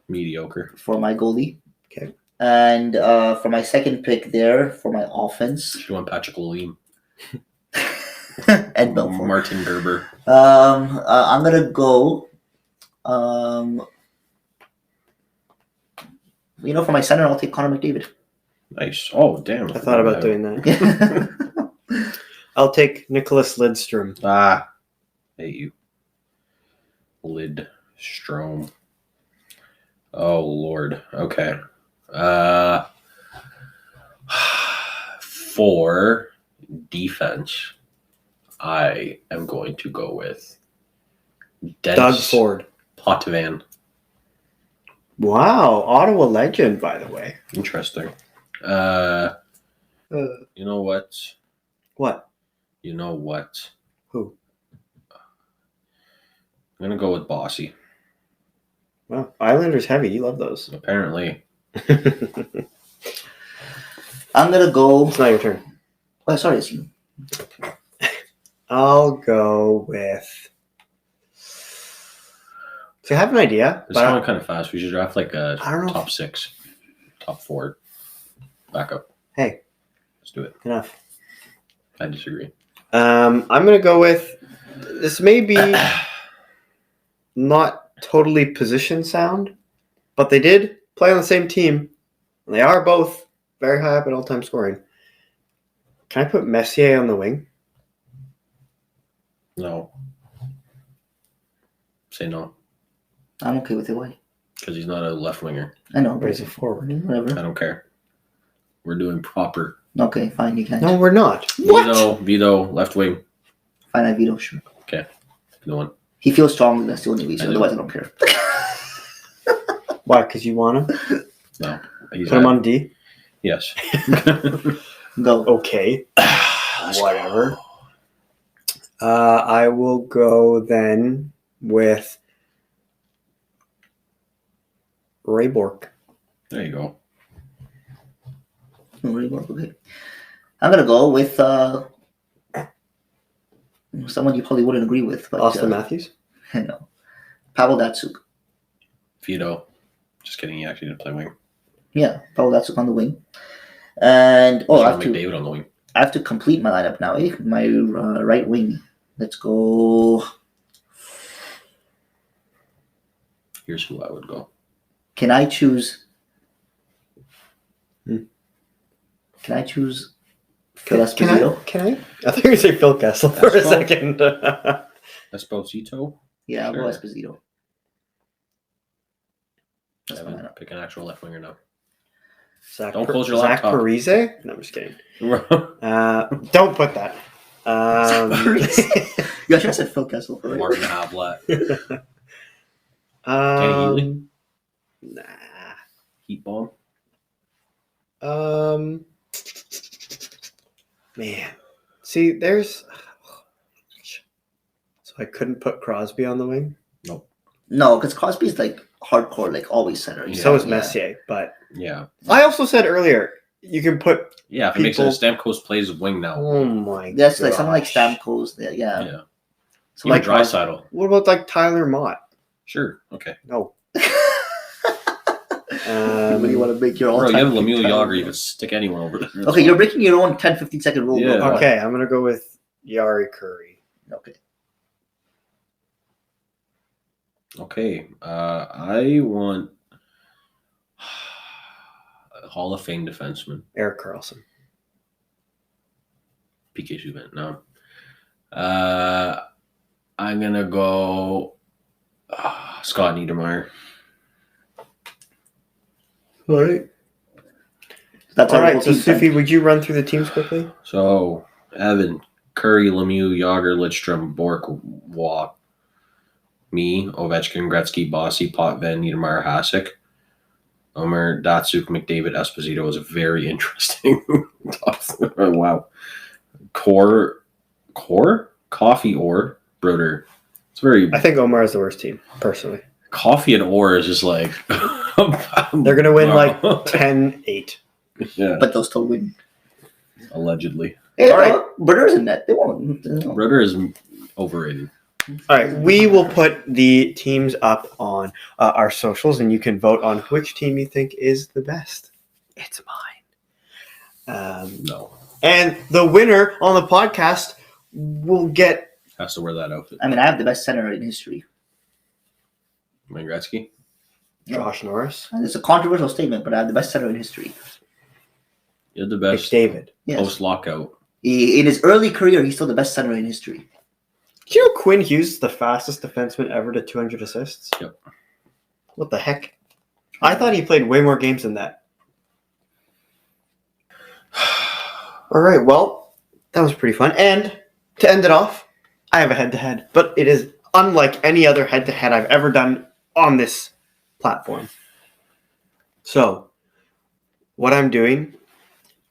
Speaker 2: Mediocre.
Speaker 3: for my goalie.
Speaker 1: Okay.
Speaker 3: And for my second pick there for my offense,
Speaker 2: You want Patrick Lalime.
Speaker 3: Ed Belfour.
Speaker 2: Martin Gerber.
Speaker 3: I'm gonna go. For my center, I'll take Connor McDavid.
Speaker 2: Nice. Oh, damn.
Speaker 1: I thought about doing that. I'll take Nicholas Lidstrom.
Speaker 2: Ah, hate you. Lidstrom. Oh, Lord. Okay. For defense, I am going to go with
Speaker 1: Doug Ford.
Speaker 2: Potvin.
Speaker 1: Wow, Ottawa legend, by the way.
Speaker 2: Interesting. You know what?
Speaker 1: What?
Speaker 2: You know what?
Speaker 1: Who?
Speaker 2: I'm going to go with Bossy.
Speaker 1: Well, Islanders heavy. You love those.
Speaker 2: Apparently.
Speaker 1: It's
Speaker 3: I'm gonna go.
Speaker 1: not your turn.
Speaker 3: Oh, sorry, it's you.
Speaker 1: I'll go with. So I have an idea.
Speaker 2: It's going kind of fast. We should draft like a
Speaker 1: I don't know.
Speaker 2: top 6, top 4 backup.
Speaker 1: Hey.
Speaker 2: Let's do it.
Speaker 1: Enough.
Speaker 2: I disagree.
Speaker 1: I'm gonna go with. This may be not totally position sound, but they did play on the same team, and they are both very high up in all-time scoring. Can I put Messier on the wing?
Speaker 2: No. Say no.
Speaker 3: I'm okay with it. Why?
Speaker 2: Because he's not a left winger.
Speaker 3: I know,
Speaker 1: Or
Speaker 3: but
Speaker 1: is it forward?
Speaker 2: I
Speaker 3: whatever.
Speaker 2: don't care. We're doing proper.
Speaker 3: Okay, fine. You can.
Speaker 1: No, we're not. What?
Speaker 2: Vito, left wing.
Speaker 3: Fine, I veto. Sure.
Speaker 2: No one.
Speaker 3: He feels strongly. That's the only reason.
Speaker 2: I do.
Speaker 3: Otherwise, I don't care.
Speaker 1: Why? Because you want him?
Speaker 2: No. He's
Speaker 1: Put him on D?
Speaker 2: Yes.
Speaker 3: Go.
Speaker 1: Okay.
Speaker 2: Let's
Speaker 1: Whatever.
Speaker 2: go.
Speaker 1: I will go then with Ray Bork.
Speaker 2: There you go.
Speaker 3: No, really work. Okay. I'm gonna go with someone you probably wouldn't agree with, but
Speaker 1: Austin Matthews?
Speaker 3: no, Pavel Datsuk.
Speaker 2: Vito. Just kidding. He actually didn't play wing.
Speaker 3: Yeah, Pavel Datsyuk on the wing. And
Speaker 2: Sean McDavid on the wing.
Speaker 3: I have to complete my lineup now. My right wing. Let's go.
Speaker 2: Here's who I would go.
Speaker 3: Can I choose? Can I choose Phil Esposito?
Speaker 1: Can I? I thought you were going to say Phil Kessel for a second.
Speaker 2: Esposito?
Speaker 3: Yeah, I'll
Speaker 2: Sure.
Speaker 3: go Esposito. That's my
Speaker 2: Evan,
Speaker 3: lineup.
Speaker 2: pick an actual left winger now.
Speaker 1: Don't
Speaker 2: close your
Speaker 1: Zach
Speaker 2: laptop.
Speaker 1: Parise? No, I'm just kidding. Don't put that.
Speaker 3: Parise. You actually said Phil Kessel. Right?
Speaker 2: Martin Havlat. Kenny Healy?
Speaker 1: Nah.
Speaker 2: Heat bomb?
Speaker 1: Man. See, there's... So I couldn't put Crosby on the wing?
Speaker 2: Nope.
Speaker 3: No, because Crosby's like hardcore, like always center.
Speaker 2: Yeah.
Speaker 1: So is Messier, but...
Speaker 2: Yeah.
Speaker 1: I also said earlier, you can put...
Speaker 2: Yeah, if it makes sense, Stamkos plays wing now.
Speaker 1: Oh my god.
Speaker 3: That's like something like Stamkos. Yeah.
Speaker 2: Yeah.
Speaker 3: So
Speaker 2: Even
Speaker 3: like
Speaker 2: Draisaitl.
Speaker 1: What about like Tyler Mott?
Speaker 2: Sure. Okay.
Speaker 1: No.
Speaker 3: What do you want to make your
Speaker 2: Bro,
Speaker 3: all-time?
Speaker 2: you have Lemieux
Speaker 3: pick time?
Speaker 2: Yager. You can stick anyone over there.
Speaker 3: Okay, you're breaking your own 10, 15 second rule.
Speaker 2: Yeah.
Speaker 3: Bro.
Speaker 1: Okay, I'm going to go with Yari Curry.
Speaker 3: Okay.
Speaker 2: Okay. I want a Hall of Fame defenseman.
Speaker 1: Eric Carlson.
Speaker 2: PK Subban. No. I'm going to go Scott Niedermayer.
Speaker 1: All right.
Speaker 3: That's
Speaker 1: All
Speaker 3: our
Speaker 1: right,
Speaker 3: whole
Speaker 1: so
Speaker 3: team
Speaker 1: Sufi, would you run through the teams quickly?
Speaker 2: So, Evan, Curry, Lemieux, Yager, Lidstrom, Bork, Watt, me, Ovechkin, Gretzky, Bossy, Potvin, Niedermayer, Hasek, Omer, Datsuk, McDavid, Esposito was a very interesting. Wow. Core, Coffee, or Broder. It's very.
Speaker 1: I think Omar is the worst team, personally.
Speaker 2: Coffee and Orr is just like.
Speaker 1: They're going to win like 10-8.
Speaker 2: Yeah,
Speaker 3: But they'll still win.
Speaker 2: allegedly.
Speaker 3: Hey,
Speaker 1: All right.
Speaker 3: Broder's in net. They won't.
Speaker 2: Broder is overrated.
Speaker 1: All right, we will put the teams up on our socials, and you can vote on which team you think is the best. It's mine.
Speaker 2: No.
Speaker 1: And the winner on the podcast will get...
Speaker 2: Has to wear that outfit.
Speaker 3: I mean, I have the best center in history.
Speaker 2: Wayne Gretzky?
Speaker 1: Josh Norris.
Speaker 3: And it's a controversial statement, but I have the best center in history.
Speaker 2: You're the best
Speaker 1: McDavid.
Speaker 3: Yes.
Speaker 2: post-lockout.
Speaker 3: In his early career, he's still the best center in history.
Speaker 1: Do you know Quinn Hughes is the fastest defenseman ever to 200 assists?
Speaker 2: Yep.
Speaker 1: What the heck? I thought he played way more games than that. All right, well, that was pretty fun. And to end it off, I have a head-to-head, but it is unlike any other head-to-head I've ever done on this platform. So, what I'm doing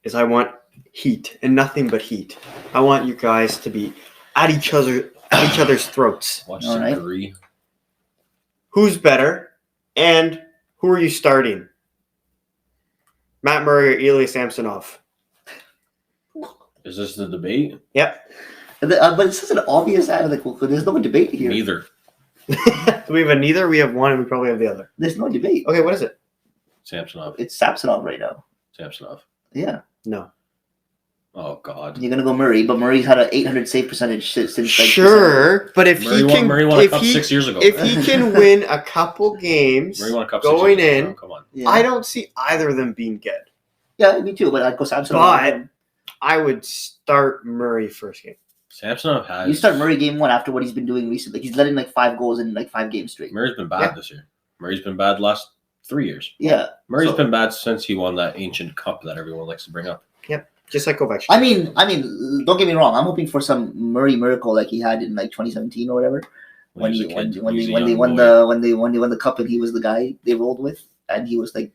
Speaker 1: is I want heat and nothing but heat. I want you guys to be at each other's throats.
Speaker 2: Watch
Speaker 3: All
Speaker 2: some
Speaker 3: right.
Speaker 2: Curry.
Speaker 1: Who's better, and who are you starting? Matt Murray or Ilya Samsonov?
Speaker 2: Is this the debate?
Speaker 1: Yep.
Speaker 3: But it's such an obvious ad. Like, well, there's no debate here.
Speaker 2: Neither.
Speaker 1: Do we have a neither? We have one, and we probably have the other.
Speaker 3: There's no debate.
Speaker 1: Okay, what is it?
Speaker 2: Samsonov.
Speaker 3: It's Samsonov right now.
Speaker 2: Samsonov.
Speaker 3: Yeah.
Speaker 1: No.
Speaker 2: Oh, God.
Speaker 3: You're going to go Murray, but Murray's had an 800 save percentage since like
Speaker 1: Sure, but if
Speaker 2: Murray won a cup 6 years ago.
Speaker 1: if he can win a couple games
Speaker 2: Murray won a cup
Speaker 1: going
Speaker 2: 6 years
Speaker 1: in,
Speaker 2: ago. Come on.
Speaker 3: Yeah.
Speaker 1: I don't see either of them being good.
Speaker 3: Yeah, me too, but I'd go Samsonov.
Speaker 1: But I would start Murray first game.
Speaker 2: Samsonov has.
Speaker 3: You start Murray game one after what he's been doing recently. He's letting like 5 goals in like 5 games straight.
Speaker 2: Murray's been bad
Speaker 1: Yeah.
Speaker 2: this year. Murray's been bad the last 3 years.
Speaker 3: Yeah.
Speaker 2: Murray's
Speaker 3: So-
Speaker 2: been bad since he won that ancient cup that everyone likes to bring up.
Speaker 1: Just like Ovechkin.
Speaker 3: I mean, don't get me wrong. I'm hoping for some Murray miracle like he had in like 2017 or whatever. When
Speaker 2: he
Speaker 3: he
Speaker 2: was a
Speaker 3: when,
Speaker 2: kid,
Speaker 3: when
Speaker 2: he was
Speaker 3: they
Speaker 2: a
Speaker 3: when they
Speaker 2: young
Speaker 3: won
Speaker 2: boy.
Speaker 3: the cup and he was the guy they rolled with and he was like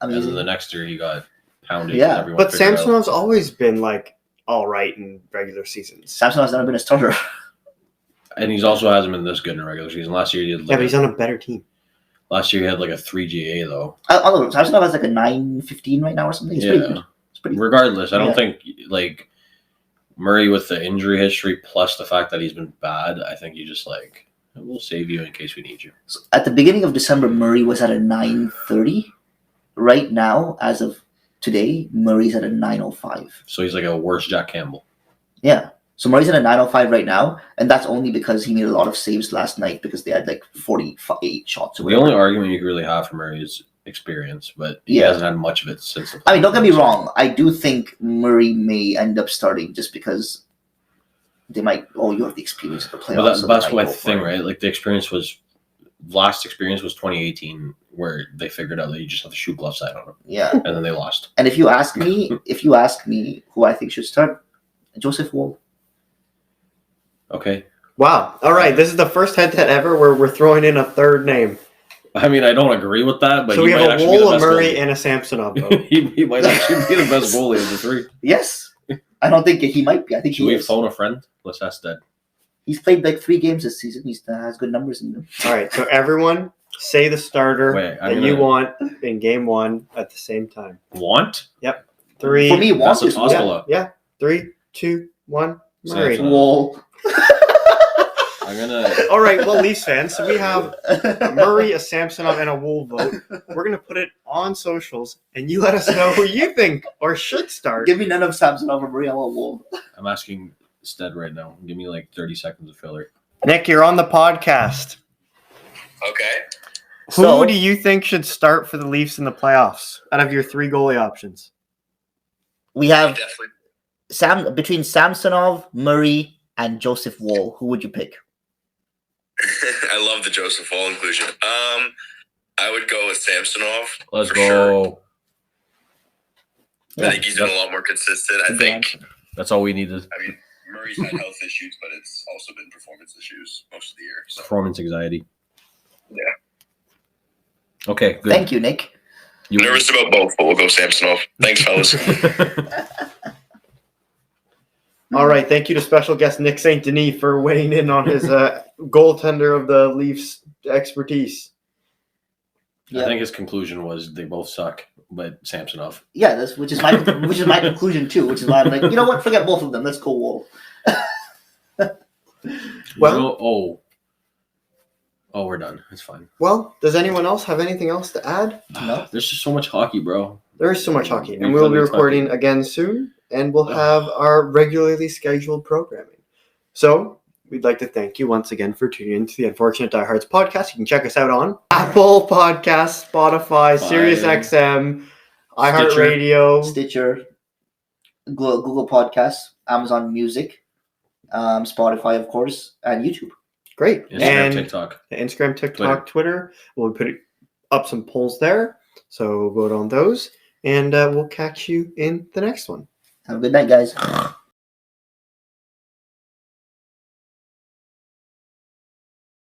Speaker 2: And then
Speaker 3: amazing.
Speaker 2: the next year he got pounded.
Speaker 3: Yeah,
Speaker 2: everyone
Speaker 1: But
Speaker 2: figured out.
Speaker 1: Samsonov's always been like all right in regular seasons.
Speaker 3: Samsonov's never been a starter.
Speaker 2: And he's also hasn't been this good in a regular season. Last year he had
Speaker 1: Yeah, but he's on a better team.
Speaker 2: last year he had like a 3 GA though.
Speaker 3: I don't know. Samsonov has like a 9.15 right now or something. It's pretty good. It's pretty good.
Speaker 2: Regardless, I don't
Speaker 3: Yeah.
Speaker 2: think like Murray with the injury history plus the fact that he's been bad, I think you just like We'll save you in case we need you.
Speaker 3: So at the beginning of December, Murray was at a 930. Right now, as of today, Murray's at a 905.
Speaker 2: So he's like a worse Jack Campbell.
Speaker 3: Yeah. So Murray's at a 905 right now, and that's only because he made a lot of saves last night because they had like 48 shots.
Speaker 2: The only argument you can really have for Murray is experience, but he hasn't had much of it since.
Speaker 3: I mean, don't get me wrong. I do think Murray may end up starting just because they might. Oh, you have the experience of the playoffs.
Speaker 2: But that's my thing, right? Like the last experience was 2018, where they figured out that you just have to shoot glove side on them.
Speaker 3: Yeah,
Speaker 2: and then they lost.
Speaker 3: And if you ask me who I think should start, Joseph Woll.
Speaker 2: Okay.
Speaker 1: Wow. All right. This is the first head-to-head ever where we're throwing in a third name.
Speaker 2: I mean, I don't agree with that, but
Speaker 1: so we have a Woll, a Murray, and a Samsonov.
Speaker 2: he might actually be the best goalie of the three.
Speaker 3: Yes. I don't think he might be. I think
Speaker 2: Should we phone a friend? Let's ask that.
Speaker 3: He's played like 3 games this season. He has good numbers in them.
Speaker 1: All right. So everyone say the starter you want in game 1 at the same time.
Speaker 2: Want?
Speaker 1: Yep. 3.
Speaker 3: For me, want is
Speaker 1: yeah. 3, 2, 1. Murray.
Speaker 3: Woll.
Speaker 2: I'm gonna.
Speaker 1: All right, well, Leafs fans, so we have a Murray, a Samsonov, and a Woll vote. We're gonna put it on socials, and you let us know who you think or should start.
Speaker 3: Give me none of Samsonov or Murray. I want Woll.
Speaker 2: I'm asking Stead right now. Give me like 30 seconds of filler.
Speaker 1: Nick, you're on the podcast.
Speaker 4: Okay.
Speaker 1: Who do you think should start for the Leafs in the playoffs out of your 3 goalie options?
Speaker 3: We have
Speaker 4: Definitely.
Speaker 3: between Samsonov, Murray, and Joseph Woll. Who would you pick?
Speaker 4: I love the Joseph Woll inclusion. I would go with Samsonov.
Speaker 2: Let's
Speaker 4: for
Speaker 2: go.
Speaker 4: Sure.
Speaker 3: Yeah.
Speaker 4: I think he's been a lot more consistent. I think.
Speaker 2: That's all we needed.
Speaker 4: I mean, Murray's had health issues, but it's also been performance issues most of the year. So.
Speaker 2: Performance anxiety.
Speaker 4: Yeah.
Speaker 2: Okay, good.
Speaker 3: Thank you, Nick.
Speaker 4: I'm nervous about both, but we'll go Samsonov. Thanks, fellas.
Speaker 1: All right, thank you to special guest Nick St. Denis for weighing in on his goaltender of the Leafs expertise.
Speaker 3: Yeah.
Speaker 2: I think his conclusion was they both suck, but Samsonov.
Speaker 3: Yeah, which is my conclusion too. Which is why I'm like, you know what? Forget both of them. Let's go Woll.
Speaker 2: We're done. It's fine.
Speaker 1: Well, does anyone else have anything else to add?
Speaker 3: No.
Speaker 2: There's just so much hockey, bro.
Speaker 1: There is so much hockey, and we'll be recording again soon, and we'll have our regularly scheduled programming. So we'd like to thank you once again for tuning in to the Unfortunate Diehards podcast. You can check us out on Apple Podcasts, Spotify, SiriusXM, iHeartRadio,
Speaker 3: Stitcher, Google Podcasts, Amazon Music, Spotify, of course, and YouTube.
Speaker 1: Great.
Speaker 2: Instagram, TikTok.
Speaker 1: Instagram, TikTok, Twitter. We'll put up some polls there. So vote on those. And we'll catch you in the next one.
Speaker 3: Have a good night, guys.